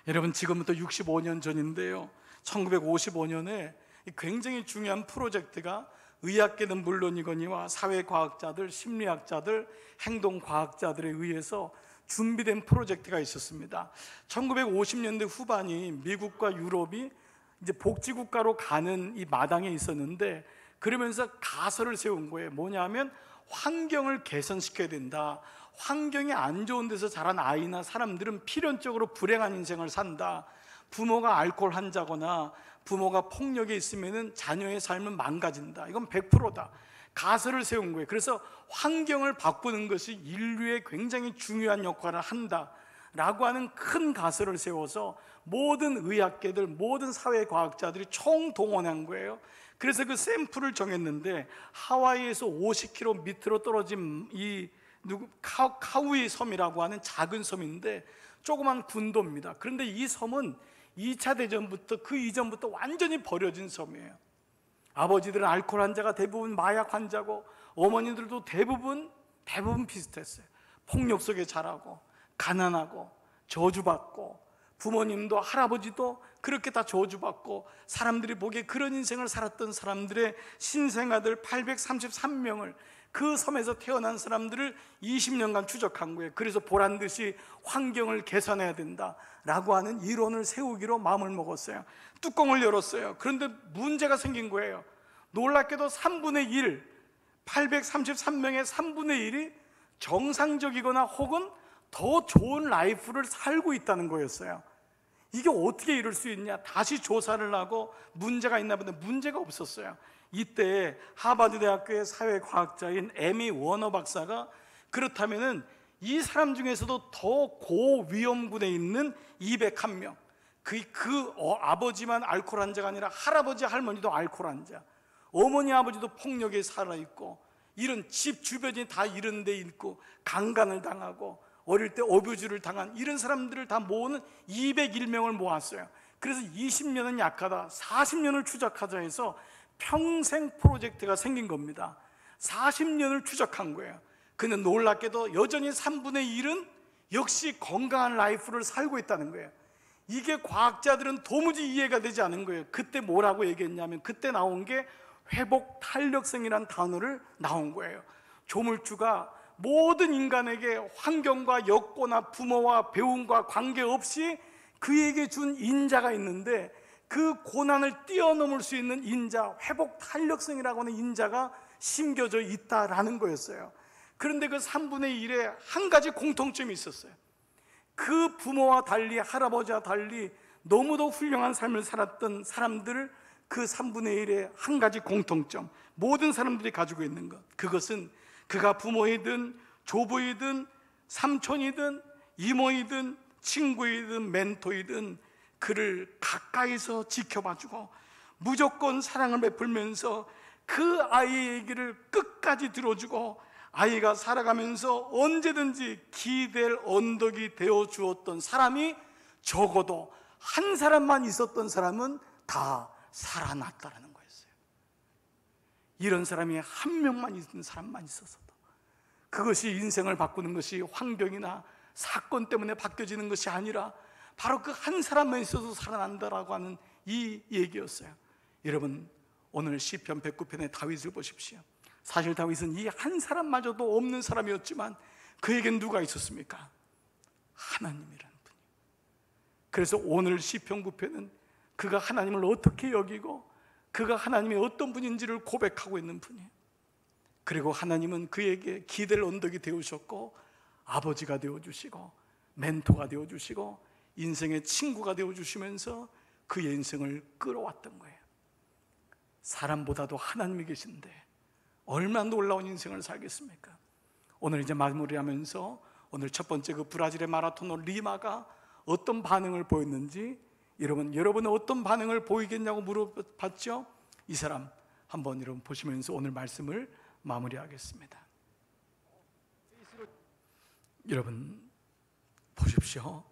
Speaker 1: 여러분, 지금부터 65년 전인데요, 1955년에 굉장히 중요한 프로젝트가 의학계는 물론이거니와 사회과학자들, 심리학자들, 행동과학자들에 의해서 준비된 프로젝트가 있었습니다. 1950년대 후반이 미국과 유럽이 이제 복지국가로 가는 이 마당에 있었는데, 그러면서 가설을 세운 거예요. 뭐냐면 환경을 개선시켜야 된다. 환경이 안 좋은 데서 자란 아이나 사람들은 필연적으로 불행한 인생을 산다. 부모가 알코올 환자거나 부모가 폭력에 있으면 자녀의 삶은 망가진다. 이건 100%다. 가설을 세운 거예요. 그래서 환경을 바꾸는 것이 인류의 굉장히 중요한 역할을 한다라고 하는 큰 가설을 세워서 모든 의학계들, 모든 사회과학자들이 총동원한 거예요. 그래서 그 샘플을 정했는데, 하와이에서 50km 밑으로 떨어진 이 카우이 섬이라고 하는 작은 섬인데 조그만 군도입니다. 그런데 이 섬은 2차 대전부터, 그 이전부터 완전히 버려진 섬이에요. 아버지들은 알코올 환자가 대부분 마약 환자고, 어머니들도 대부분 비슷했어요. 폭력 속에 자라고 가난하고 저주받고, 부모님도 할아버지도 그렇게 다 저주받고, 사람들이 보기에 그런 인생을 살았던 사람들의 신생아들 833명을, 그 섬에서 태어난 사람들을 20년간 추적한 거예요. 그래서 보란듯이 환경을 개선해야 된다라고 하는 이론을 세우기로 마음을 먹었어요. 뚜껑을 열었어요. 그런데 문제가 생긴 거예요. 놀랍게도 3분의 1, 833명의 3분의 1이 정상적이거나 혹은 더 좋은 라이프를 살고 있다는 거였어요. 이게 어떻게 이럴 수 있냐? 다시 조사를 하고 문제가 있나 보다. 문제가 없었어요. 이때 하버드 대학교의 사회과학자인 에미 워너 박사가, 그렇다면은 이 사람 중에서도 더 고위험군에 있는 201명, 아버지만 알코올 환자가 아니라 할아버지 할머니도 알코올 환자, 어머니 아버지도 폭력에 살아있고, 이런 집 주변이 다 이런 데 있고, 강간을 당하고 어릴 때 어뷰즈를 당한 이런 사람들을 다 모으는 201명을 모았어요. 그래서 20년은 약하다, 40년을 추적하자 해서 평생 프로젝트가 생긴 겁니다. 40년을 추적한 거예요. 근데 놀랍게도 여전히 3분의 1은 역시 건강한 라이프를 살고 있다는 거예요. 이게 과학자들은 도무지 이해가 되지 않은 거예요. 그때 뭐라고 얘기했냐면, 그때 나온 게 회복 탄력성이라는 단어를 나온 거예요. 조물주가 모든 인간에게 환경과 여건과 부모와 배움과 관계없이 그에게 준 인자가 있는데, 그 고난을 뛰어넘을 수 있는 인자, 회복 탄력성이라고 하는 인자가 심겨져 있다라는 거였어요. 그런데 그 3분의 1에 한 가지 공통점이 있었어요. 그 부모와 달리, 할아버지와 달리 너무도 훌륭한 삶을 살았던 사람들, 그 3분의 1의 한 가지 공통점, 모든 사람들이 가지고 있는 것, 그것은 그가 부모이든 조부이든 삼촌이든 이모이든 친구이든 멘토이든 그를 가까이서 지켜봐주고 무조건 사랑을 베풀면서 그 아이의 얘기를 끝까지 들어주고 아이가 살아가면서 언제든지 기댈 언덕이 되어 주었던 사람이 적어도 한 사람만 있었던 사람은 다 살아났다라는 거였어요. 이런 사람이 한 명만 있는 사람만 있었어도 그것이 인생을 바꾸는 것이 환경이나 사건 때문에 바뀌어지는 것이 아니라 바로 그 한 사람만 있어도 살아난다라고 하는 이 얘기였어요. 여러분, 오늘 시편 109편의 다윗을 보십시오. 사실 다윗은 이 한 사람마저도 없는 사람이었지만 그에겐 누가 있었습니까? 하나님이라는 분이. 그래서 오늘 시편 9편은 그가 하나님을 어떻게 여기고 그가 하나님이 어떤 분인지를 고백하고 있는 분이에요. 그리고 하나님은 그에게 기댈 언덕이 되어주셨고 아버지가 되어주시고 멘토가 되어주시고 인생의 친구가 되어주시면서 그의 인생을 끌어왔던 거예요. 사람보다도 하나님이 계신데 얼마나 놀라운 인생을 살겠습니까? 오늘 이제 마무리하면서 오늘 첫 번째 그 브라질의 마라토너 리마가 어떤 반응을 보였는지 여러분은 어떤 반응을 보이겠냐고 물어봤죠? 이 사람 한번 여러분 보시면서 오늘 말씀을 마무리하겠습니다. 여러분 보십시오.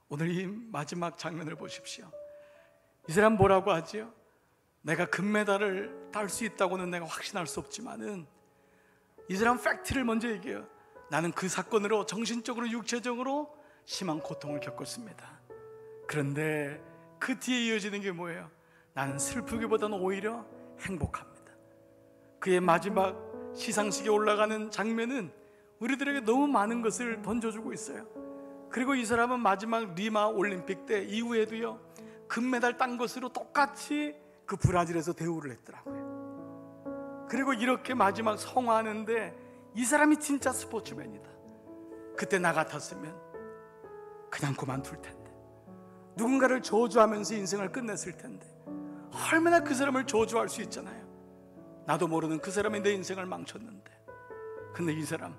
Speaker 1: 오늘 이 마지막 장면을 보십시오. 이 사람 뭐라고 하죠? 내가 금메달을 딸 수 있다고는 내가 확신할 수 없지만은 이 사람 팩트를 먼저 얘기해요. 나는 그 사건으로 정신적으로 육체적으로 심한 고통을 겪었습니다. 그런데 그 뒤에 이어지는 게 뭐예요? 나는 슬프기보다는 오히려 행복합니다. 그의 마지막 시상식에 올라가는 장면은 우리들에게 너무 많은 것을 던져주고 있어요. 그리고 이 사람은 마지막 리마 올림픽 때 이후에도요 금메달 딴 것으로 똑같이 그 브라질에서 대우를 했더라고요. 그리고 이렇게 마지막 성화하는데 이 사람이 진짜 스포츠맨이다. 그때 나 같았으면 그냥 그만둘 텐데, 누군가를 저주하면서 인생을 끝냈을 텐데, 얼마나 그 사람을 저주할 수 있잖아요. 나도 모르는 그 사람이 내 인생을 망쳤는데. 근데 이 사람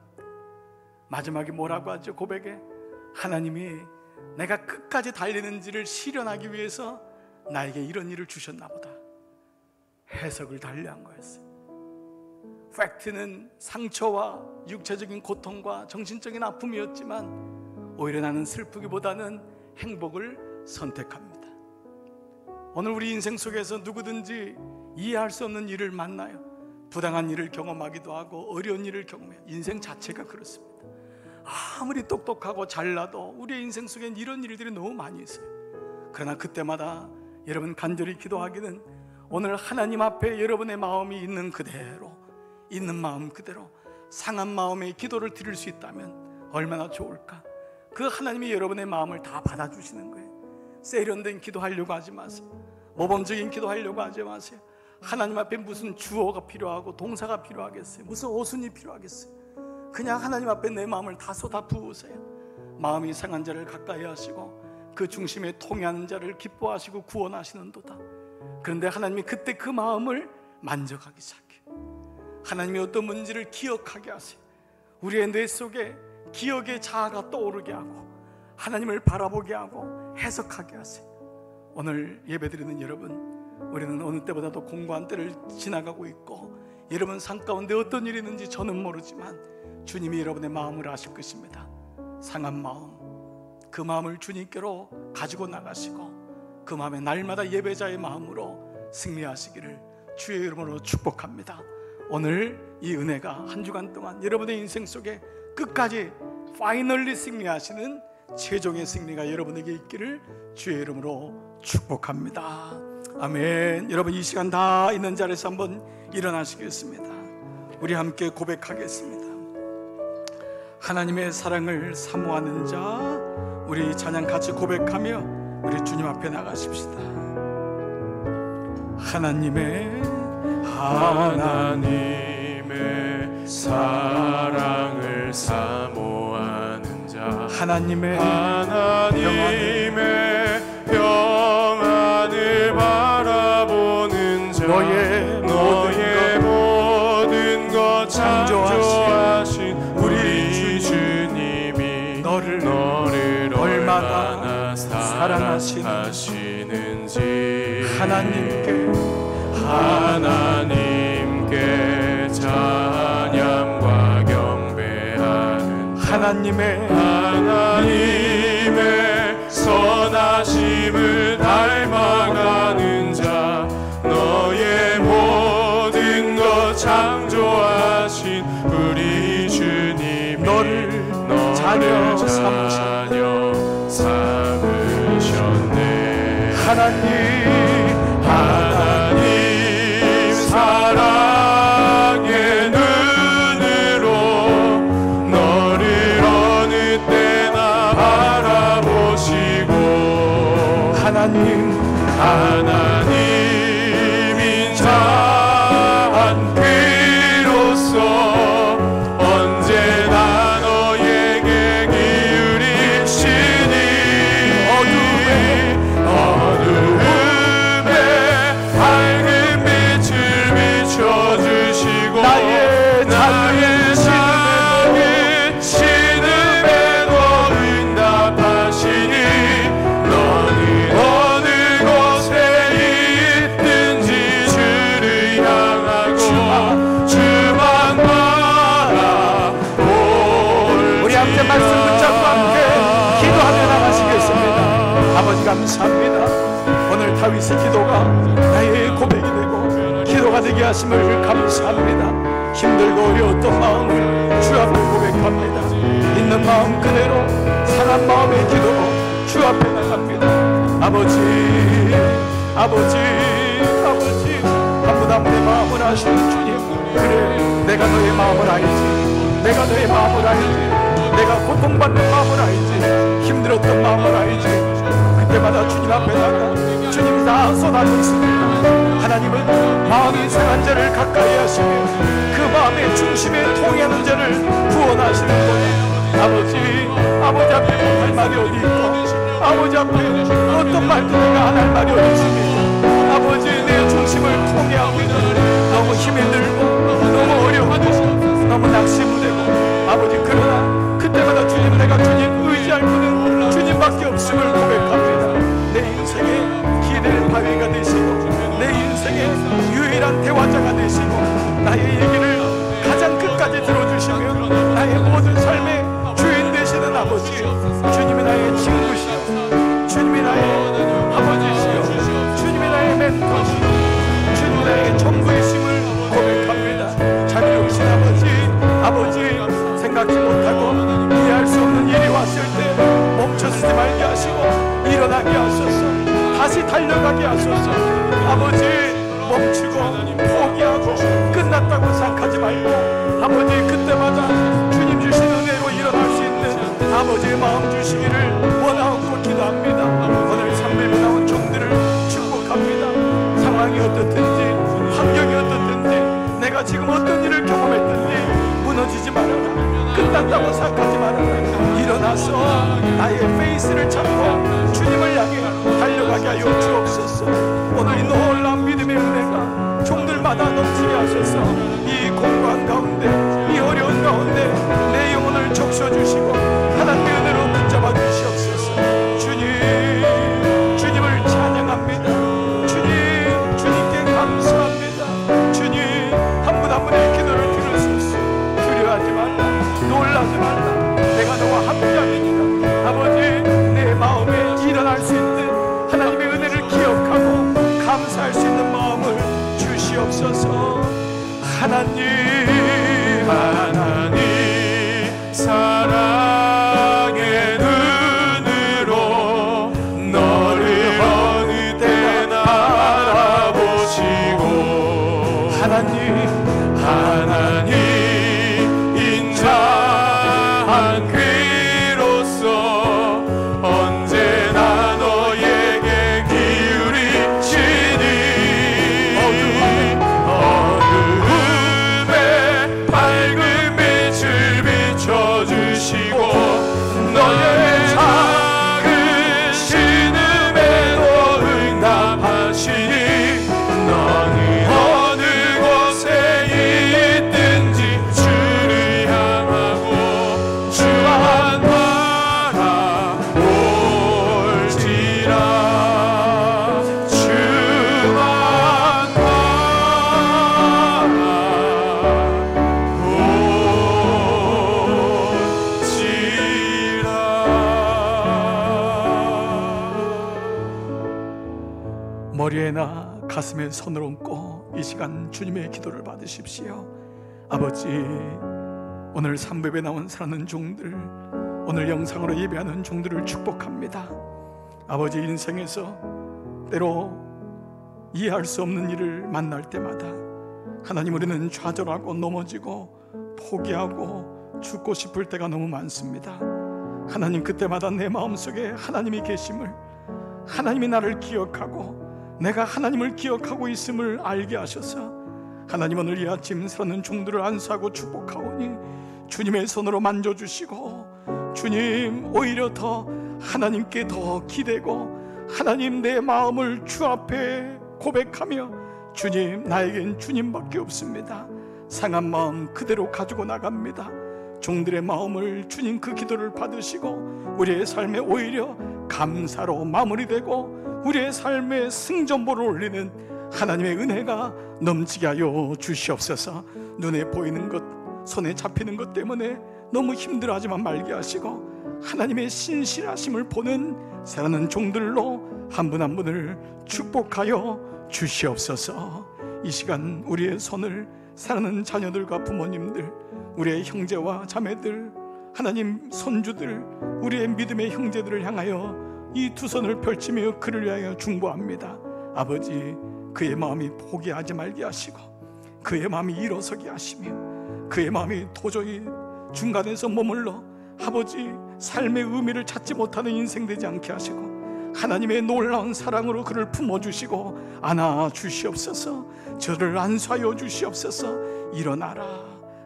Speaker 1: 마지막에 뭐라고 하죠? 고백에 하나님이 내가 끝까지 달리는지를 실현하기 위해서 나에게 이런 일을 주셨나 보다. 해석을 달리한 거였어요. 팩트는 상처와 육체적인 고통과 정신적인 아픔이었지만 오히려 나는 슬프기보다는 행복을 선택합니다. 오늘 우리 인생 속에서 누구든지 이해할 수 없는 일을 만나요. 부당한 일을 경험하기도 하고 어려운 일을 경험해요. 인생 자체가 그렇습니다. 아무리 똑똑하고 잘나도 우리의 인생 속엔 이런 일들이 너무 많이 있어요. 그러나 그때마다 여러분 간절히 기도하기는 오늘 하나님 앞에 여러분의 마음이 있는 그대로, 있는 마음 그대로 상한 마음의 기도를 드릴 수 있다면 얼마나 좋을까. 그 하나님이 여러분의 마음을 다 받아주시는 거예요. 세련된 기도하려고 하지 마세요. 모범적인 기도하려고 하지 마세요. 하나님 앞에 무슨 주어가 필요하고 동사가 필요하겠어요? 무슨 어순이 필요하겠어요? 그냥 하나님 앞에 내 마음을 다 쏟아 부으세요. 마음이 상한 자를 가까이 하시고 그 중심에 통해하는 자를 기뻐하시고 구원하시는도다. 그런데 하나님이 그때 그 마음을 만져가기 시작해요. 하나님이 어떤 문제를 기억하게 하세요. 우리의 뇌 속에 기억의 자아가 떠오르게 하고 하나님을 바라보게 하고 해석하게 하세요. 오늘 예배드리는 여러분, 우리는 어느 때보다도 공고한 때를 지나가고 있고 여러분 삶 가운데 어떤 일이 있는지 저는 모르지만 주님이 여러분의 마음을 아실 것입니다. 상한 마음, 그 마음을 주님께로 가지고 나가시고 그 마음에 날마다 예배자의 마음으로 승리하시기를 주의 이름으로 축복합니다. 오늘 이 은혜가 한 주간 동안 여러분의 인생 속에 끝까지 파이널리 승리하시는 최종의 승리가 여러분에게 있기를 주의 이름으로 축복합니다. 아멘. 여러분 이 시간 다 있는 자리에서 한번 일어나시겠습니다. 우리 함께 고백하겠습니다. 하나님의 사랑을 사모하는 자, 우리 찬양 같이 고백하며 우리 주님 앞에 나가십시다. 하나님의
Speaker 2: 사랑을 사모하는 자,
Speaker 1: 하나님의
Speaker 2: 평안을 바라보는 자, 너의 모든 것 창조하신 우리 주님이 너를 얼마나 사랑하시는지 하나님께 찬양과 겸
Speaker 1: 하나님의
Speaker 2: 선하심을 닮아가는 자, 너의 모든 것 창조하신 우리 주님이
Speaker 1: 너를 자녀
Speaker 2: 삼으셨네.
Speaker 1: 하나님
Speaker 2: 사랑의 눈으로 너를 어느 때나 바라보시고, 하나님인 자 한 그로서 언제나 너에게 기울이시니, 어두움에 밝은 빛을 비춰주시고, 나의 신음에도 응답하시니, 너는 어느 곳에 있든지 주를 향하고 주만 바라볼.
Speaker 1: 우리 함께 말씀 붙잡고 함께 기도하며 나가시겠습니다. 아버지 감사합니다. 오늘 다윗의 기도가 나의 고백이 되고 기도가 되게 하심을 감사합니다. 힘들고 어려웠던 마음을 주 앞에 고백합니다. 있는 마음 그대로 상한 마음의 기도로 주 앞에 나갑니다. 아버지 한 분 한 분의 마음을 아시는 주님, 그래 내가 너의 마음을 알지, 내가 너의 마음을 알지, 내가 고통받는 마음을 알지, 힘들었던 마음을 알지. 그때마다 주님 앞에 나가 주님 다 쏟아져 있습니다. 하나님은 마음이 상한 자를 가까이 하시며 그 마음의 중심에 통하는 자를 구원하시는 거예요. 아버지 앞에 못할 말이 어디 있고, 아버지 앞에 어떤 말도 내가 안 할 말이 어디 있습니까? 아버지 내 중심을 통해하고 있는, 너무 힘이 들고 너무 어려우고 너무 낙심되고, 아버지 그러나 그때마다 주님, 내가 주님 의지할 분은 주님밖에 없음을 고백합니다. 내 인생의 기댈 바위가 되시고 내 인생의 유일한 대화자가 되시고 나의 얘기를 가장 끝까지 들어주시며 나의 모든 삶의 주인 되시는 아버지, 주님이 나의 친구시여, 주님이 나의 아버지시여, 주님이 나의 멘토시여, 주님이 나의 전부이심을 고백합니다. 자비로우신 아버지 생각지 못하고 이해할 수 없는 일이 왔을 때 멈춰서지 말게 하시고 일어나게 하소서, 다시 달려가게 하소서. 아버지 멈추고 포기하고 끝났다고 생각하지 말고, 아버지 그때마다 주님 주신 은혜로 일어날 수 있는 아버지의 마음 주시기를 원하고 기도합니다. 오늘 3일 나온 종들을 축복합니다. 상황이 어떻든지 환경이 어떻든지 내가 지금 어떤 일을 경험했든지 무너지지 말아라, 끝났다고 생각하지 말아라. 일어나서 나의 페이스를 찾고 주님을 향해 달려가게 하여 주옵소서. 오늘 이 놀라운 믿음의 은혜가 종들마다 넘치게 하소서. 이 공간 가운데, 이 어려운 가운데 내 영혼을 적셔주시고 하나님의 은혜로 붙잡아 주시옵소서. 주님을 찬양합니다. 주님께 감사합니다. 주님 한 분 한 분의 기도를 들으소서. 두려워하지 말라, 놀라지 말라, 내가 너와 함께하니라. 아버지 내 마음에 일어날 수 있는 하나님의 은혜를 기억하고 감사할 수 있는 마음을 주시옵소서. 하나님
Speaker 2: 사랑의 눈으로 너를 어느 때나 바라보시고, 하나님인 자 한 그로서 언제나 너에게 기울이시니, 어두움에 밝은 빛을 비춰주시고,
Speaker 1: 가슴에 손을 얹고 이 시간 주님의 기도를 받으십시오. 아버지, 오늘 삼배에 나온 사랑하는 종들, 오늘 영상으로 예배하는 종들을 축복합니다. 아버지, 인생에서 때로 이해할 수 없는 일을 만날 때마다 하나님, 우리는 좌절하고 넘어지고 포기하고 죽고 싶을 때가 너무 많습니다. 하나님, 그때마다 내 마음속에 하나님이 계심을, 하나님이 나를 기억하고 내가 하나님을 기억하고 있음을 알게 하셔서 하나님, 오늘 이 아침 사는 종들을 안수하고 축복하오니 주님의 손으로 만져주시고, 주님, 오히려 더 하나님께 더 기대고 하나님, 내 마음을 주 앞에 고백하며, 주님, 나에겐 주님밖에 없습니다. 상한 마음 그대로 가지고 나갑니다. 종들의 마음을 주님 그 기도를 받으시고 우리의 삶에 오히려 감사로 마무리되고 우리의 삶에 승전보를 올리는 하나님의 은혜가 넘치게 하여 주시옵소서. 눈에 보이는 것, 손에 잡히는 것 때문에 너무 힘들어하지만 말게 하시고 하나님의 신실하심을 보는 사랑하는 종들로 한 분 한 분을 축복하여 주시옵소서. 이 시간 우리의 손을 사랑하는 자녀들과 부모님들, 우리의 형제와 자매들, 하나님 손주들, 우리의 믿음의 형제들을 향하여 이 두 손을 펼치며 그를 위하여 중보합니다. 아버지, 그의 마음이 포기하지 말게 하시고 그의 마음이 일어서게 하시며 그의 마음이 도저히 중간에서 머물러 아버지 삶의 의미를 찾지 못하는 인생 되지 않게 하시고 하나님의 놀라운 사랑으로 그를 품어주시고 안아주시옵소서. 저를 안수하여 주시옵소서. 일어나라,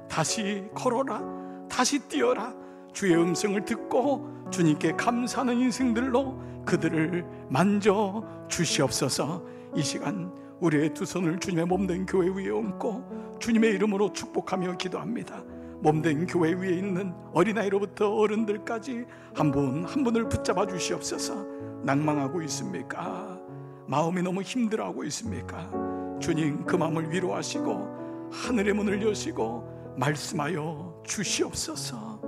Speaker 1: 다시 걸어라, 다시 뛰어라. 주의 음성을 듣고 주님께 감사하는 인생들로 그들을 만져 주시옵소서. 이 시간 우리의 두 손을 주님의 몸된 교회 위에 얹고 주님의 이름으로 축복하며 기도합니다. 몸된 교회 위에 있는 어린아이로부터 어른들까지 한 분 한 분을 붙잡아 주시옵소서. 낭망하고 있습니까? 마음이 너무 힘들어하고 있습니까? 주님, 그 마음을 위로하시고 하늘의 문을 여시고 말씀하여 주시옵소서.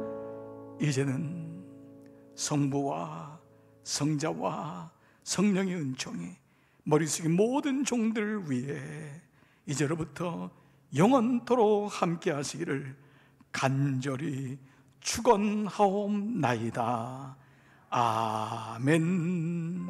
Speaker 1: 이제는 성부와 성자와 성령의 은총이 머릿속의 모든 종들 위에 이제로부터 영원토록 함께 하시기를 간절히 축원하옵나이다. 아멘.